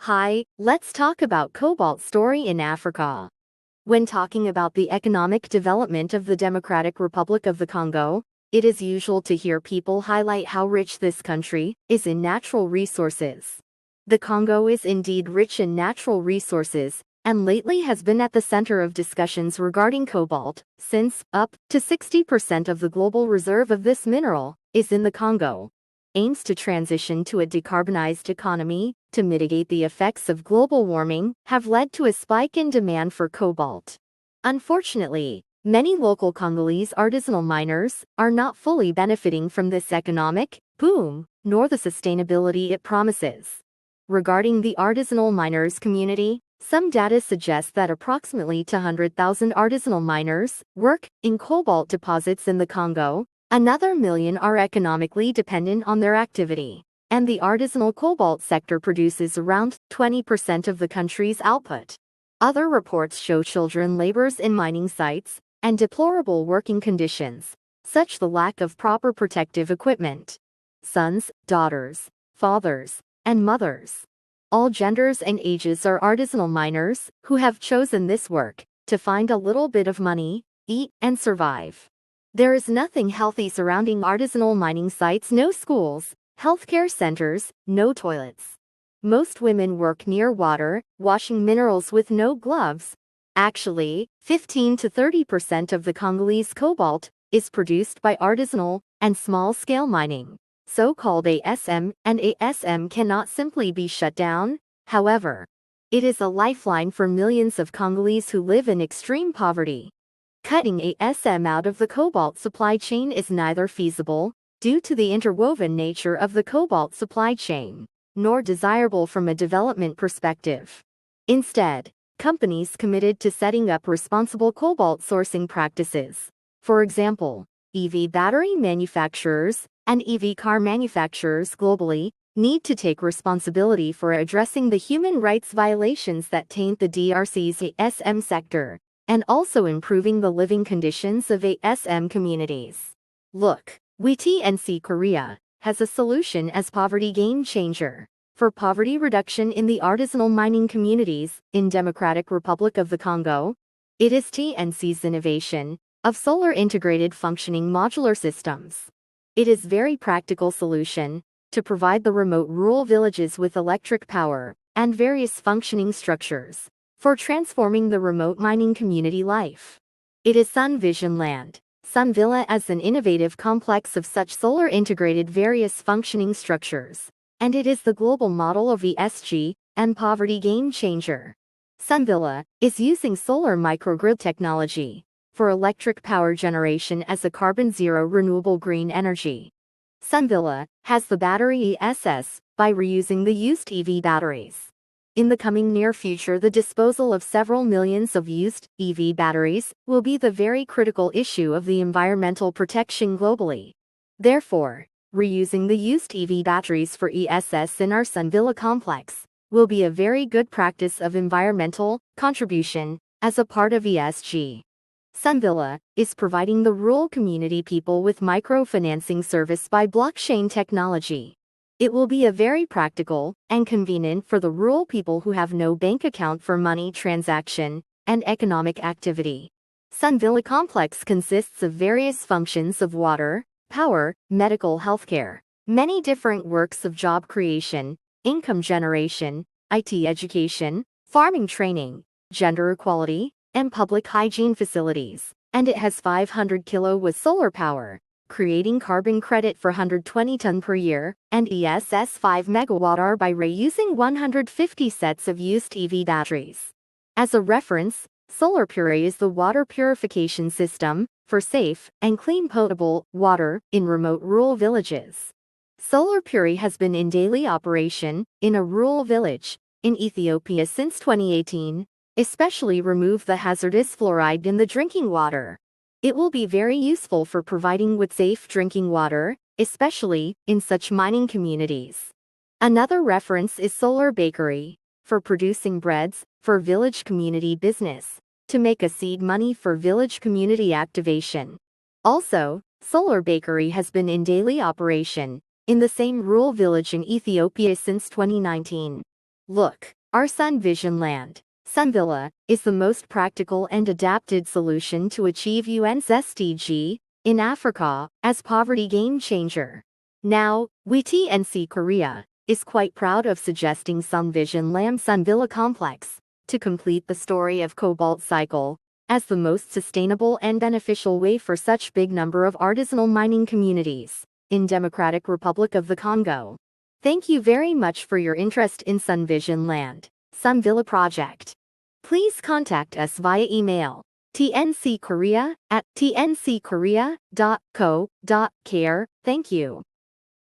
Hi, let's talk about Cobalt story in Africa. When talking about the economic development of the Democratic Republic of the Congo, it is usual to hear people highlight how rich this country is in natural resources. The Congo is indeed rich in natural resources, and lately has been at the center of discussions regarding cobalt, since up to 60% of the global reserve of this mineral is in the Congo. Aims to transition to a decarbonized economy to mitigate the effects of global warming have led to a spike in demand for cobalt. Unfortunately, many local Congolese artisanal miners are not fully benefiting from this economic boom, nor the sustainability it promises. Regarding the artisanal miners community, some data suggests that approximately 200,000 artisanal miners work in cobalt deposits in the Congo. Another million are economically dependent on their activity, and the artisanal cobalt sector produces around 20% of the country's output. Other reports show children labors in mining sites and deplorable working conditions, such the lack of proper protective equipment. Sons, daughters, fathers, and mothers, all genders and ages, are artisanal miners who have chosen this work to find a little bit of money, eat, and survive. There is nothing healthy surrounding artisanal mining sites: no schools, healthcare centers, no toilets. Most women work near water, washing minerals with no gloves. Actually, 15 to 30% of the Congolese cobalt is produced by artisanal and small-scale mining, so-called ASM, and ASM cannot simply be shut down. However, it is a lifeline for millions of Congolese who live in extreme poverty. Cutting ASM out of the cobalt supply chain is neither feasible, due to the interwoven nature of the cobalt supply chain, nor desirable from a development perspective. Instead, companies committed to setting up responsible cobalt sourcing practices, for example, EV battery manufacturers and EV car manufacturers globally, need to take responsibility for addressing the human rights violations that taint the DRC's ASM sector, and also improving the living conditions of ASM communities. Look, TNC Korea has a solution as poverty game changer for poverty reduction in the artisanal mining communities in Democratic Republic of the Congo. It is TNC's innovation of solar integrated functioning modular systems. It is very practical solution to provide the remote rural villages with electric power and various functioning structures for transforming the remote mining community life. It is SUNVIsion Land, SUNVILA, as an innovative complex of such solar integrated various functioning structures, and it is the global model of ESG and poverty game changer. SUNVILA is using solar microgrid technology for electric power generation as a carbon zero renewable green energy. SUNVILA has the battery ESS by reusing the used EV batteries. In the coming near future, the disposal of several millions of used EV batteries will be the very critical issue of the environmental protection globally. Therefore, reusing the used EV batteries for ESS in our SUNVILA complex will be a very good practice of environmental contribution as a part of ESG. SUNVILA is providing the rural community people with microfinancing service by blockchain technology. It will be a very practical and convenient for the rural people who have no bank account for money transaction and economic activity. SUNVILA complex consists of various functions of water, power, medical healthcare, many different works of job creation, income generation, IT education, farming training, gender equality, and public hygiene facilities, and it has 500 kilowatt solar power, creating carbon credit for 120 ton per year, and ESS 5 megawatt-hour by reusing 150 sets of used EV batteries. As a reference, Solar PURI is the water purification system for safe and clean potable water in remote rural villages. Solar PURI has been in daily operation in a rural village in Ethiopia since 2018, especially remove the hazardous fluoride in the drinking water. It will be very useful for providing with safe drinking water, especially in such mining communities. Another reference is Solar Bakery, for producing breads for village community business, to make a seed money for village community activation. Also, Solar Bakery has been in daily operation in the same rural village in Ethiopia since 2019. Look, our Sun Vision land, SUNVILA, is the most practical and adapted solution to achieve UN's SDG in Africa as poverty game changer. Now, TNC Korea is quite proud of suggesting Sun Vision Land SUNVILA complex to complete the story of Cobalt cycle as the most sustainable and beneficial way for such big number of artisanal mining communities in Democratic Republic of the Congo. Thank you very much for your interest in Sun Vision Land, SUNVILA project. Please contact us via email, tnckorea@tnckorea.co.kr. Thank you.